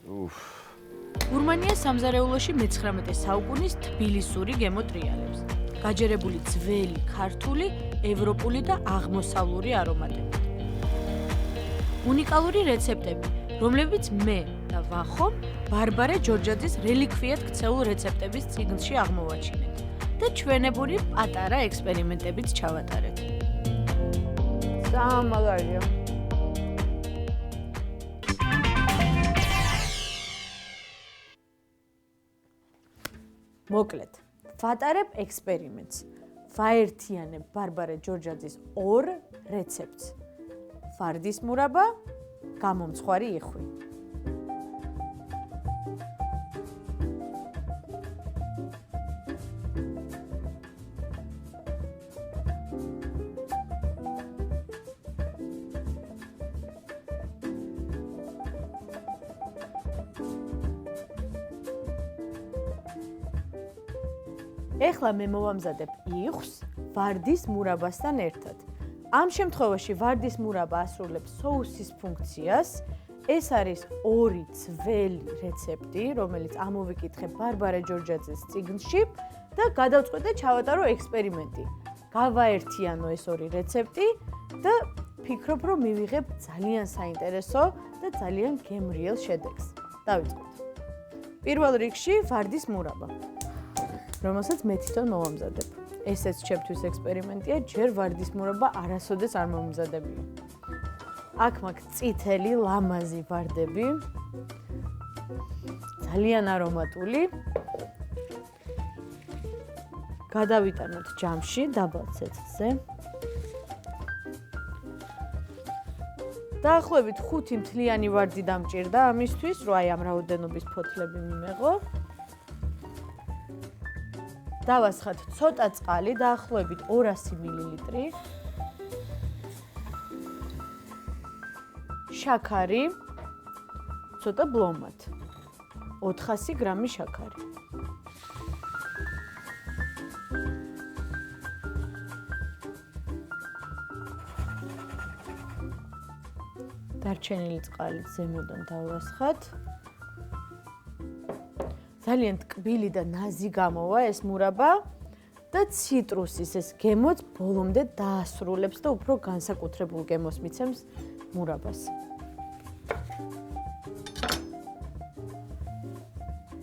გურმანია სამზარეულოში მე-19 საუკუნის თბილისური გემოტრიალებს. გაჯერებული ძველი, ქართული, ევროპული და აღმოსავლური არომატები. უნიკალური რეცეპტები, რომლებიც მე და ვახომ ბარბარე ჯორჯაძის რელიქვიად ქცეულ რეცეპტების წიგნში აღმოვაჩინეთ და ჩვენებური პატარა ექსპერიმენტებიც ჩავატარეთ. სამაგარია. მოკლედ, ვატარებ ექსპერიმენტს. ვაერთიანებ ბარბარე ჯორჯაძის ორ რეცეპტს. ფარდის მურაბა, გამომცხვარი იხვი. ეხლა მე მოვამზადებ იხვს ვარდის მურაბასთან ერთად. ამ შემთხვევაში ვარდის მურაბა ასრულებს соуსის ფუნქციას. ეს არის ორი ძველი რეცეპტი, რომელიც ამოვიკითხე ბარბარე ჯორჯაძის წიგნში და გადავწყვიტე ჩავატარო ექსპერიმენტი. გავაერთიანო ეს ორი რეცეპტი და ფიქრობ, რომ მივიღებ ძალიან საინტერესო და ძალიან გემრიელ შედეგს. დავიწყოთ. პირველ რიგში ვარდის მურაბა, რომელსაც მე თვითონ მოვამზადებ. ესეც ჩემთვის ექსპერიმენტია, ჯერ ვარდის მურაბა არასოდეს არ მომზადებია. აქ მაქვს წითელი, ლამაზი ვარდები, ძალიან არომატული. გადავიტანოთ ჯამში, დაბალ ცეცხლზე. დაახლოებით 5 მთლიანი ვარდი დამჭირდა ამისთვის, რომ აი ამ რაოდენობის ფოთლები მიმეღო. დავასხათ ცოტა წყალი, დაახლოებით 200 მილილიტრი. შაქარი, ცოტა ბლომად. 400 გრამი შაქარი. დარჩენილი წყალი ზემოდან დავასხათ. ძალიან ტკბილი და ნაზი გამოვა ეს მურაბა და ციტრუსის ეს გემოც ბოლომდე დაასრულებს და უფრო განსაკუთრებულ გემოს მიცემს მურაბას.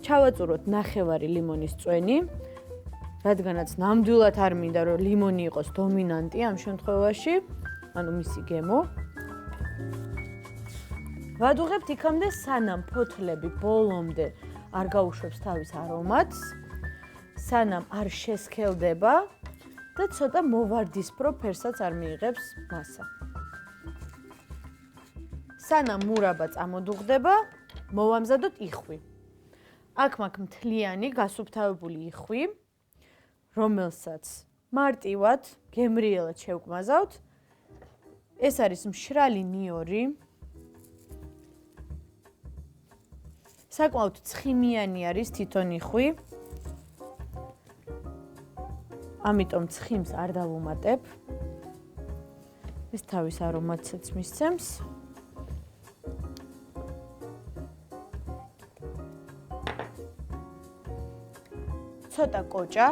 ჩავაწუროთ ნახევარი ლიმონის წვენი, რადგანაც ნამდვილად არ მინდა რომ ლიმონი იყოს დომინანტი ამ შემთხვევაში, ანუ მისი გემო. ვადუღებთ იქამდე სანამ ფოთლები ბოლომდე არ გაუშვებს თავის არომატს, სანამ არ შესქელდება და ცოტა მოვარდისფრო ფერსაც არ მიიღებს მასა. სანამ მურაბა წამოდუღდება, მოვამზადოთ იხვი. აქ მაქვს მთლიანი გასუფთავებული იხვი, რომელსაც მარტივად, გემრიელად შევკმაზავთ. ეს არის მშრალი ნიორი. საკმაოდ ცხიმიანი არის თვითონ იხვი. ამიტომ ცხიმს არ დავუმატებ. ეს თავის არომატსაც მისცემს. ცოტა კოჭა.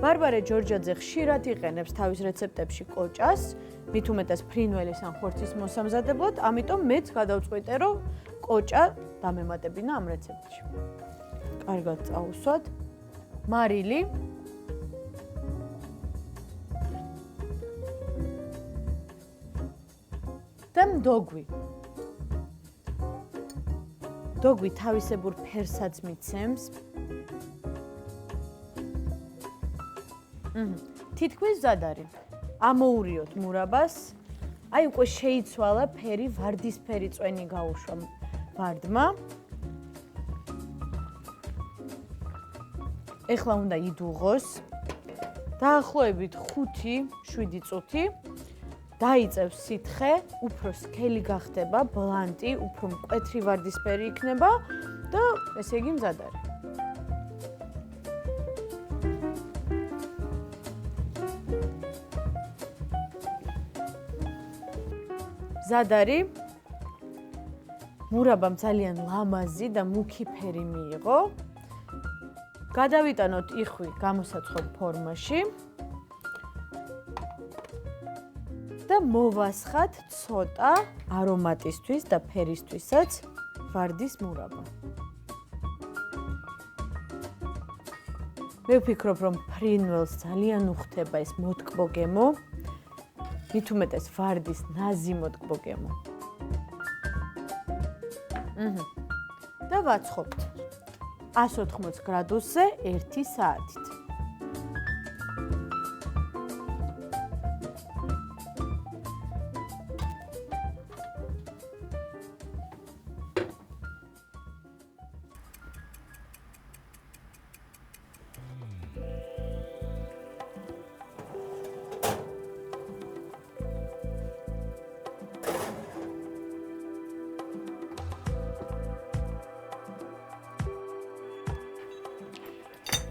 ბარბარე ჯორჯაძე ხშირად იყენებს თავის რეცეპტებში კოჭას, მით უმეტეს ფრინველის ან ხორცის მოსამზადებლად, ამიტომ მეც გადავწყვიტე, რომ კოჭა დამემატებინა ამ რეცეპტში. კარგად წაუსვათ. მარილი. და მდოგვი. მდოგვი თავისებურ ფერსაც მიცემს. თითქმის მზად არის. ამოურიოთ მურაბას. აი უკვე შეიცვალა ფერი, ვარდისფერი წვენი გაუშვა ვარდმა. ეხლა უნდა იდუღოს. დაახლოებით 5-7 წუთი. დაიწევს სითხე, უფრო სქელი გახდება, ბლანტი, უფრო მკვეთრი ვარდისფერი იქნება და ესე იგი მზად არის. მზად არის. მურაბამ ძალიან ლამაზი და მუქი ფერი მიიღო. გადავიტანოთ იხვი გამოსაცხობ ფორმაში. და მოვასხათ ცოტა არომატისთვის და ფერისთვისაც ვარდის მურაბა. მე ვფიქრობ, რომ ფრინველს ძალიან უხდება ეს მოტკბო-გემო. მით უმეტეს ვარდის ნაზი მოტკბო-გემო. და ვაცხობთ 180 გრადუსზე 1 საათით.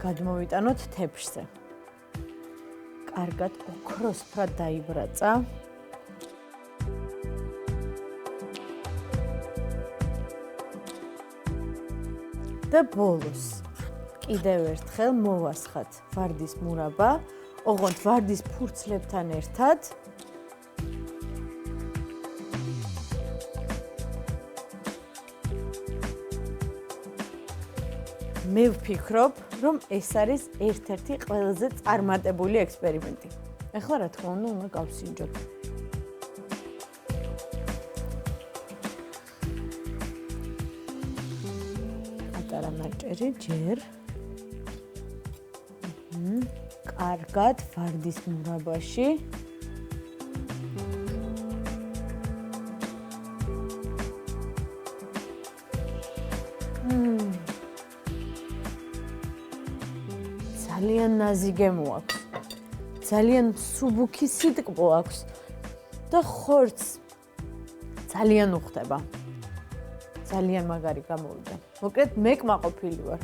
გადმოვიტანოთ თეფშზე. კარგად ოქროსფრად დაიბრაცა. და ბოლოს კიდევ ერთხელ მოვასხათ ვარდის მურაბა, ოღონდ ვარდის ფურცლებთან ერთად. მე ვფიქრობ, რომ ეს არის ერთ-ერთი ყველაზე წარმატებული ექსპერიმენტი. ეხლა რა თქმა უნდა გავსინჯოთ. პატარა ნაჭერი ჯერ. კარგად ვარდის მურაბაში. ძალიან ნაზი გემო აქვს. ძალიან სუბუქი სიტკბო აქვს და ხორცს ძალიან უხდება. ძალიან მაგარი გამოვიდა. მოკლედ მე კმაყოფილი ვარ.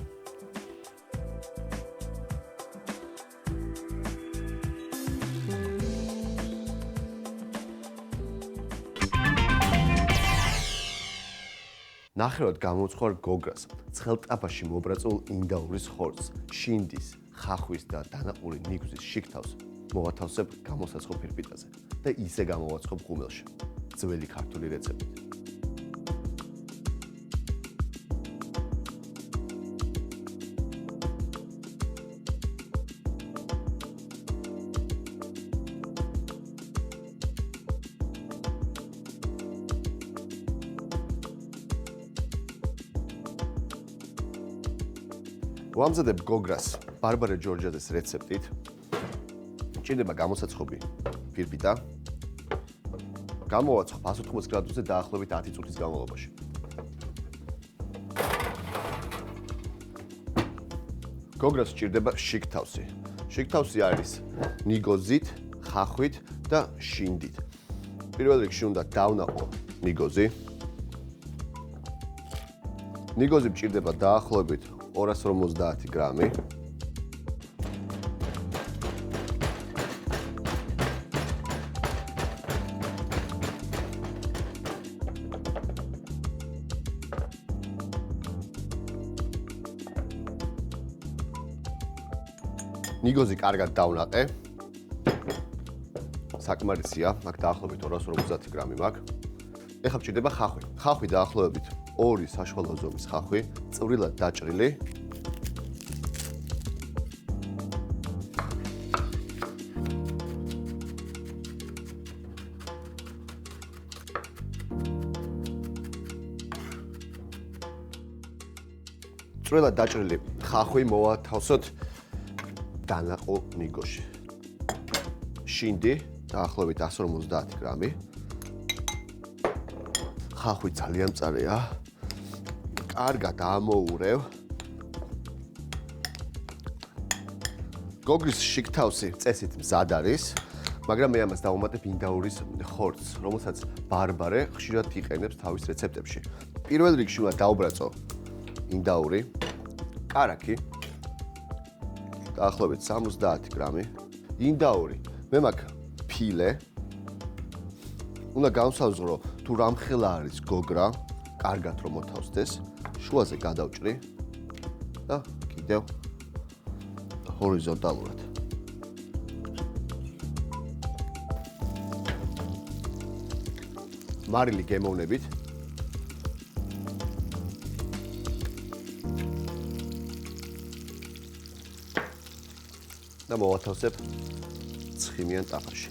ნახევრად გამოვცხვარ გოგრას, ცხელტაფაში მობრაწულ ინდაურის ხორცს, შინდის, ხახვის და დანაყური ნიგვზის შიგთავს მოვათავსებ გამოსაცხობ ფირფიტაზე და ისე გამოვაცხობ ღუმელში. ძველი ქართული რეცეპტით. ვამზადებ გოგრას ბარბარე ჯორჯაძეს რეცეპტით. ჭირდება გამოსაცხობი ფირფიტა. გამოვაცხობ 180 გრადუსზე დაახლოებით 10 წუთის განმავლობაში. გოგრას ჭირდება შიგთავსი. შიგთავსი არის ნიგოზით, ხახვით და შინდით. პირველ რიგში უნდა დავნაყო ნიგოზი. ნიგოზი ჭირდება დაახლოებით 250 გრამი. ნიგოზი კარგად დავნაყე. საკმარისია, მაგ დაახლოებით 250 გრამი მაქვს. ეხლა ჭირდება ხახვი. ხახვი დაახლოებით 2 საშუალო ზომის ხახვი, წვრილად დაჭრილი. წვრილად დაჭრილი ხახვი მოვათავსოთ დანაყო ნიგოში. შინდი დაახლოებით 150 გრამი. ხახვი ძალიან მწარეა. კარგად ამოურევ. გოგრის შიგთავსი წესით მზად არის, მაგრამ მე ამას დავუმატებ ინდაურის ხორცს, რომელსაც ბარბარე ხშირად იყენებს თავის რეცეპტებში. პირველ რიგში უნდა დავბრაწო ინდაური, კარაქი, დაახლოებით 70 გრამი. ინდაური, მე მაქვს ფილე, უნდა გავსაზღვრო თუ რამხელა არის გოგრა, კარგად რომ მოთავსდეს, შუაზე გადავჭრი და კიდევ ჰორიზონტალურად. მარილი გემოვნებით. და მოვათავსებ ცხიმიან ტაფაში.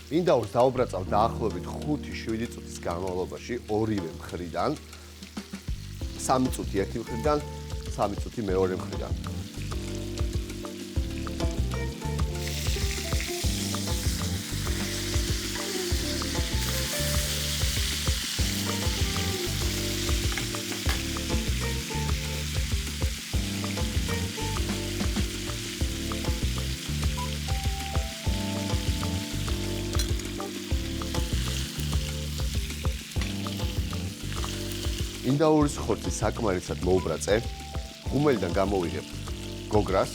მინდაურს დავუბრაწავ დაახლოებით 5-7 წუთის განმავლობაში ორივე მხრიდან. 3 წუთი ერთი მხრიდან, 3 წუთი მეორე მხრიდან. ინდაურის ხორცი საკმარისად მოუბრაწე, ღუმელიდან გამოვიღებ გოგრას.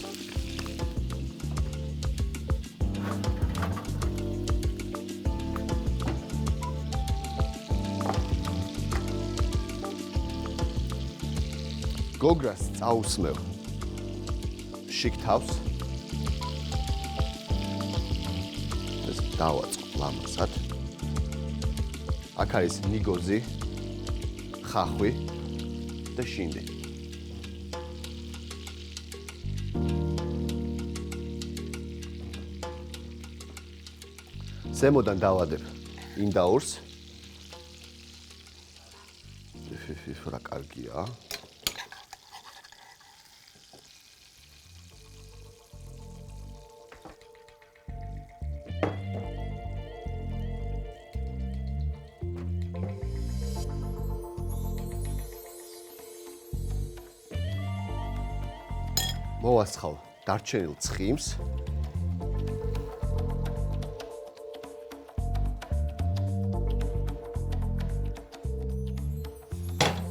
გოგრას წაუსმევ შიგ თავს. ეს დავაწყო ლამაზად. აქ არის ნიგოზი, ხახვი და შინდი. ზემოდან დავადებ ინდაურს. რა კარგია. მოვასხავ დარჩენილ ცხიმს.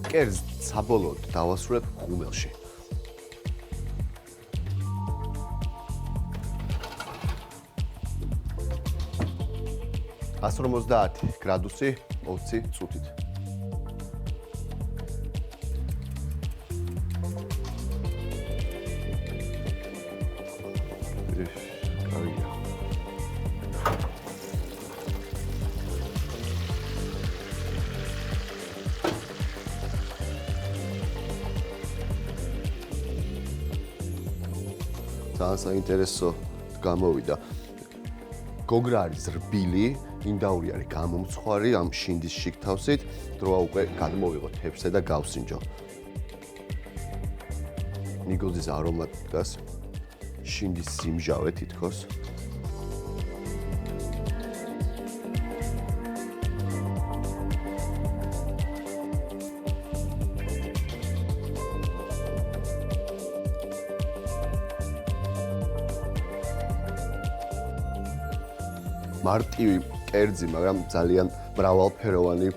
კერძს საბოლოოდ დავასრულებ ღუმელში. 150 გრადუსი 20 წუთით. ძალიან საინტერესო გამოვიდა. გოგრა არის რბილი, ინდაური არის გამომცხვარი, ამ შინდის შიგ თავსით, დროა უკვე გადმოვიღო თეფსზე და გავსინჯო. ნიგოზის არომატი დგას, შინდის სიმჟავე თითქოს. მარტივი კერძი, მაგრამ ძალიან მრავალფეროვანი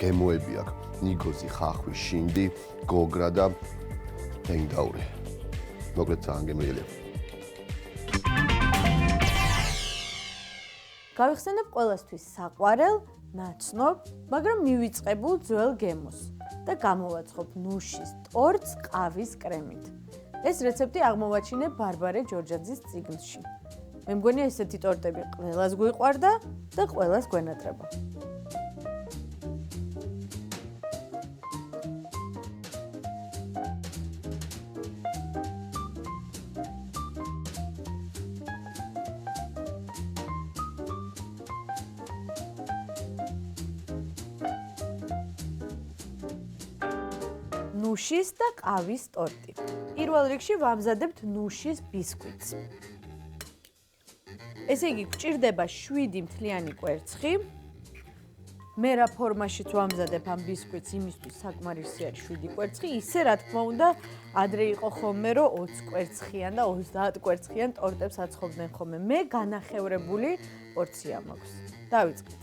გემოები აქვს. ნიგოზი, ხახვი, შინდი, გოგრა და ინდაური. მოკლედ ძალიან გემრიელია. გავიხსენებ ყველასთვის საყვარელ, ნაცნობ, მაგრამ მივიწყებულ ძველ გემოს და გამოვაცხობ ნუშის ტორტს ყავის კრემით. ეს რეცეპტი აღმოვაჩინე ბარბარე ჯორჯაძის წიგნში. მე მგონია ესეთი ტორტები ყველას გვიყვარდა და ყველას გვენატრება. ნუშის და ყავის ტორტი. პირველ რიგში ვამზადებთ ნუშის ბისკვიტს. ესე იგი, გვჭირდება 7 მთლიანი კვერცხი. მე რა ფორმაშიც ვამზადებ ამ ბისკვიტს, იმისთვის საკმარისი არის 7 კვერცხი. ისე რა თქმა უნდა, ადრე იყო ხოლმე, რომ 20 კვერცხიან და 30 კვერცხიან ტორტებს აცხობდნენ ხოლმე. მე განახევრებული პორცია მაქვს. დავიწყეთ.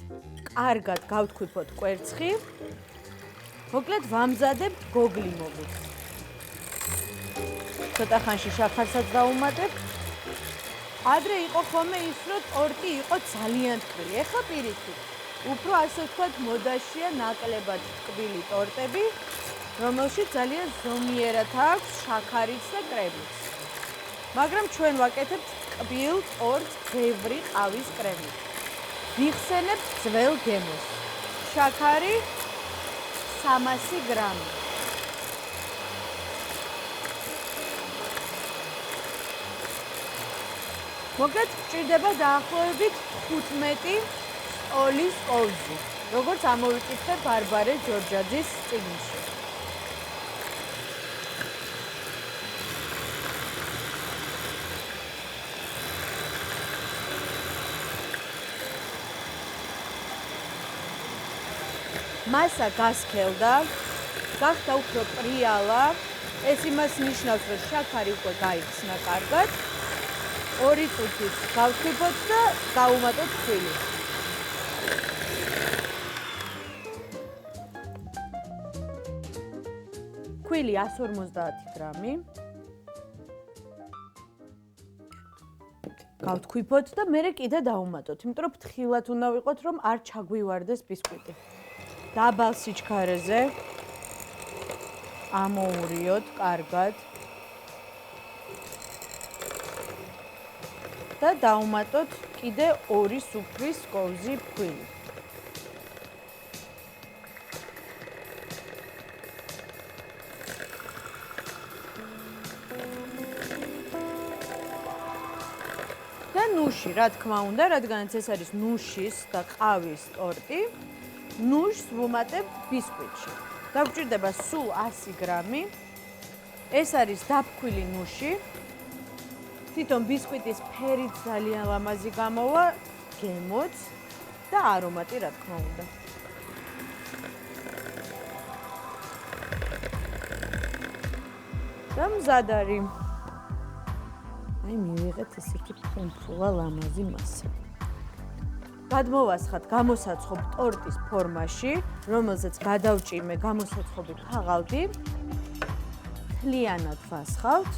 კარგად გავთქვიფოთ კვერცხი. მოკლედ ვამზადებთ გოგლიმოვით. ცოტა ხანში შაქარსაც დავუმატებ. ადრე იყო ხოლმე ის, რომ ტორტი იყო ძალიან ტკბილი. ეხლა პირიქით. უფრო ასე ვთქვათ, მოდაშია ნაკლებად ტკბილი ტორტები, რომელშიც ძალიან ზომიერად აქვს შაქარიც და კრემიც. მაგრამ ჩვენ ვაკეთებთ ტკბილ ტორტს ბევრი ყავის კრემით. ვიხსენებთ ძველ გემოს. შაქარი 300 გრამი. მოკლედ გვჭირდება დაახლოებით 15 სტოლის ყოვზი, როგორც ამოვიკითხე ბარბარე ჯორჯაძის წიგნში. მასა გასქელდა, გახდა უფრო პრიალა. ეს იმას ნიშნავს, რომ შაქარი უკვე გაიხსნა კარგად. 2 წუთით გავთვიფოთ და დავუმატოთ ქვილი. ქვილი 150 გრამი. გავთქვიფოთ და მერე კიდე დავუმატოთ, იმიტომ რომ ფრთხილად უნდა ვიყოთ, რომ არ ჩაგვივარდეს ბისკვიტი. დაბალ სიჩქარეზე ამოურიოთ კარგად და დავუმატოთ კიდე 2 სუფრის კოვზი ფქვილი. და ნუში, რა თქმა უნდა, რადგანაც ეს არის ნუშის და ყავის ტორტი, ნუშს ვუმატებ ბისკვიტში. დაგვჭირდება სულ 100 გრამი. ეს არის დაფქვილი ნუში. თვითონ ბისკვიტის ფერიც ძალიან ლამაზი გამოვა, გემოც და არომატი, რა თქმა უნდა. და მზად არის. აი მივიღეთ ესეთი ფუმფულა ლამაზი მასა. გადმოვასხათ გამოსაცხობ ტორტის ფორმაში, რომელზეც გადავჭიმე გამოსაცხობი ქაღალდი. მთლიანად ვასხავთ.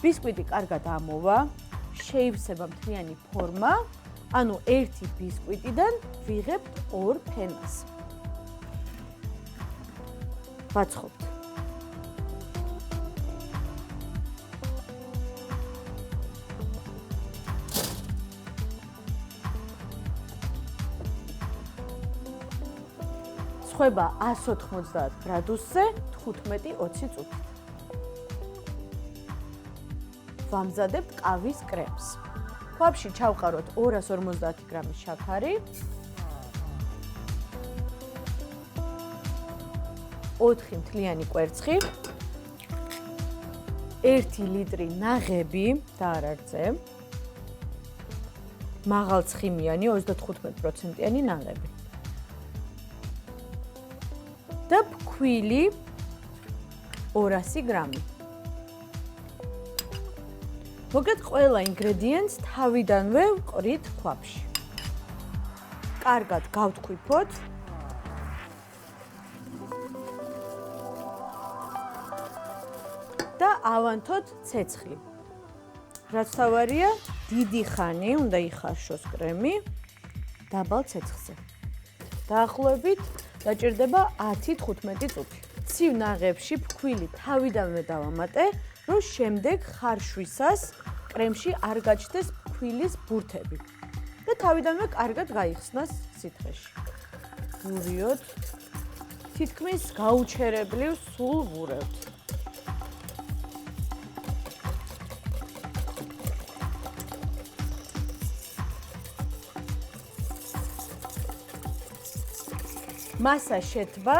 ბისკვიტი კარგად ამოვა, შეივსება მთლიანი ფორმა, ანუ ერთი ბისკვიტიდან ვიღებთ 2 ფენას. ვაცხობთ. სხვება 190 გრადუსზე 15-20 წუთით. ვამზადებთ ყავის კრემს. ქვაბში ჩავყაროთ 250 გრამი შაქარი, 4 მთლიანი კვერცხი, 1 ლიტრი ნაღები და არარძე, მაღალცხიმიანი 35%-იანი ნაღები. და ფქვილი 200 გრამი. მოკლედ ყველა ინგრედიენტს თავიდანვე ვყრით ქვაბში. კარგად გავთქვიფოთ. და ავანთოთ ცეცხლი. რაც თავარია, დიდი ხანი უნდა იხარშოს კრემი დაბალ ცეცხლზე. დაახლოებით დაჭირდება 10-15 წუთი. ცივ ნაღებში ფქვილი თავიდანვე დავამატე, რომ შემდეგ ხარშვისას კრემში არ გაჩნდეს ფქვილის ბურთები და თავიდანვე კარგად გაიხსნას სითხეში. ვურიოთ, თითქმის გაუჩერებლივ სულ ვურევთ. მასა შეთბა.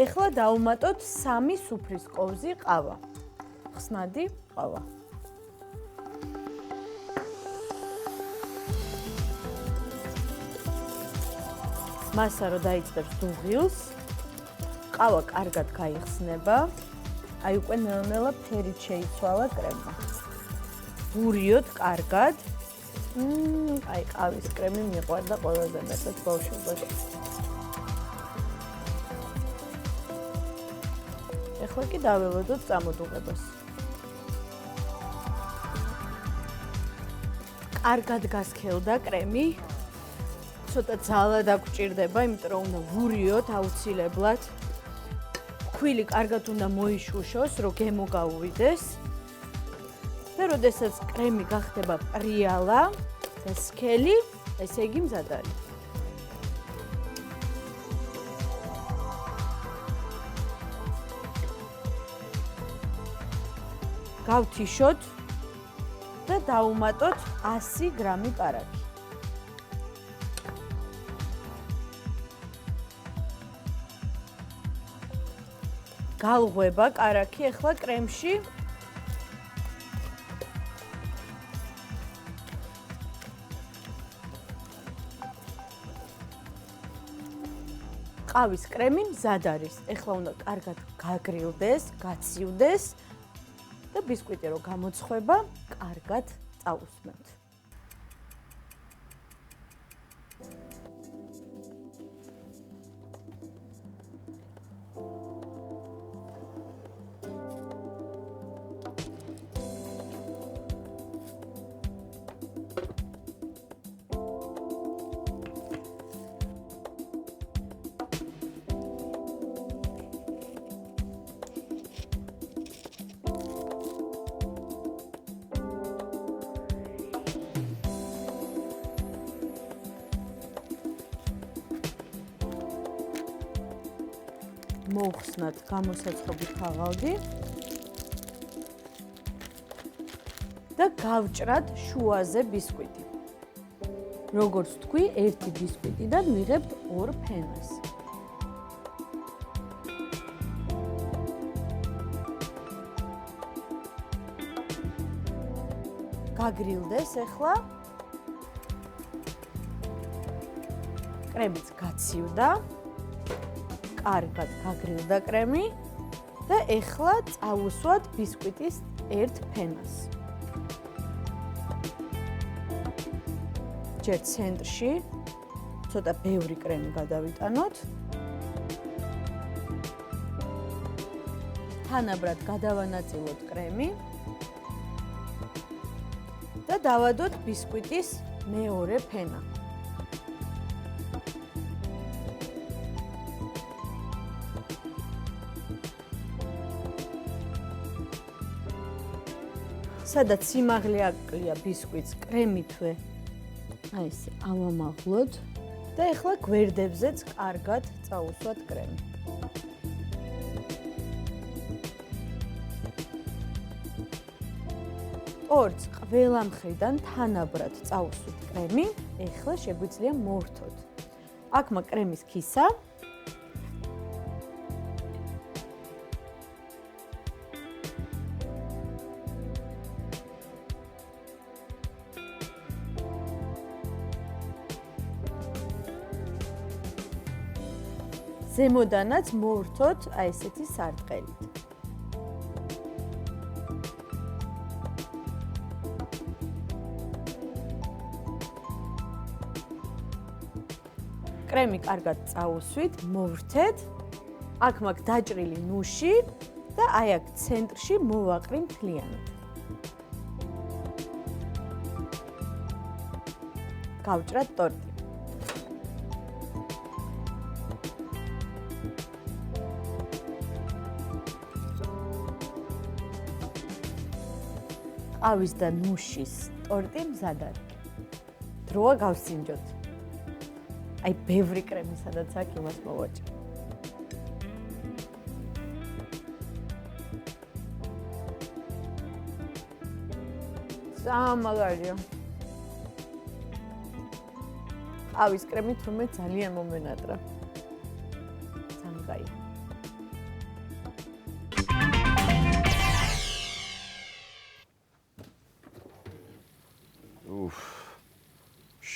ეხლა დავუმატოთ 3 სუფრის კოვზი ყავა. ხსნადი ყავა. მასა რო დაიწყებს დუღილს, ყავა კარგად გაიხსნება. აი უკვე ნელ-ნელა ფერით შეიცვალა კრემა. ვურიოთ კარგად აი, ყავის კრემი მიყვარდა ყველაზე მეტად ბავშვობაში. ეხლა კი დაველოდოთ წამოდუღებას. კარგად გასქელდა კრემი. ცოტა ძალა დაგჭირდება, იმიტომ რომ უნდა ვურიოთ აუცილებლად. ქვილი კარგად უნდა მოიშუშოს, რომ გემო გაუვიდეს. და როდესაც კრემი გახდება პრიალა და სქელი, ესე იგი მზად არის. გავთიშოთ და დავუმატოთ 100 გრამი კარაქი. გალღვება კარაქი ახლა კრემში. ყავის კრემი მზად არის. ახლა უნდა კარგად გაგრილდეს, გაცივდეს და ბისკვიტი რო გამოცხება, კარგად წაუსმევთ. მოვხსნათ გამოსაცხობი ქაღალდი და გავჭრათ შუაზე ბისკვიტი. როგორც თქვი, ერთი ბისკვიტიდან ვიღებთ 2 ფენას. გაგრილდეს ახლა. კრემიც გაცივდა. კარგად გაგრილდა კრემი და ახლა წავუსვათ ბისკვიტის 1 ფენას. ჯერ ცენტრში ცოტა ბევრი კრემი გადავიტანოთ. თანაბრად გადავანაწილოთ კრემი და დავადოთ ბისკვიტის მეორე ფენა. სადაც სიმაღლე აკლია ბისკვიტს კრემითვე აი ესე ავამაღლოთ და ახლა გვერდებზეც კარგად წაუსვათ კრემი. ორს ყველა მხრიდან თანაბრად წაუსვით კრემი, ახლა შეგვიძლია მოვრთოთ. აქ მაქვს კრემის ქისა. ზემოდანაც მოვრთოთ აი ესეთი სარტყელით. კრემი კარგად წაუსვით, მოვრთეთ. აქ მაქვს დაჭრილი ნუში და აი აქ ცენტრში მოვაყრი მთლიანად. გავჭრათ ტორტი. ყავის და ნუშის ტორტი მზად არის. დროა გავსინჯოთ. აი ბევრი კრემი სადაც აქვს იმას მოვაჭრე. სამაგარია. ყავის კრემი თუმე ძალიან მომენატრა. სამგაი.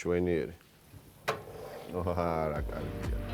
შვენიერი. რა კარგია.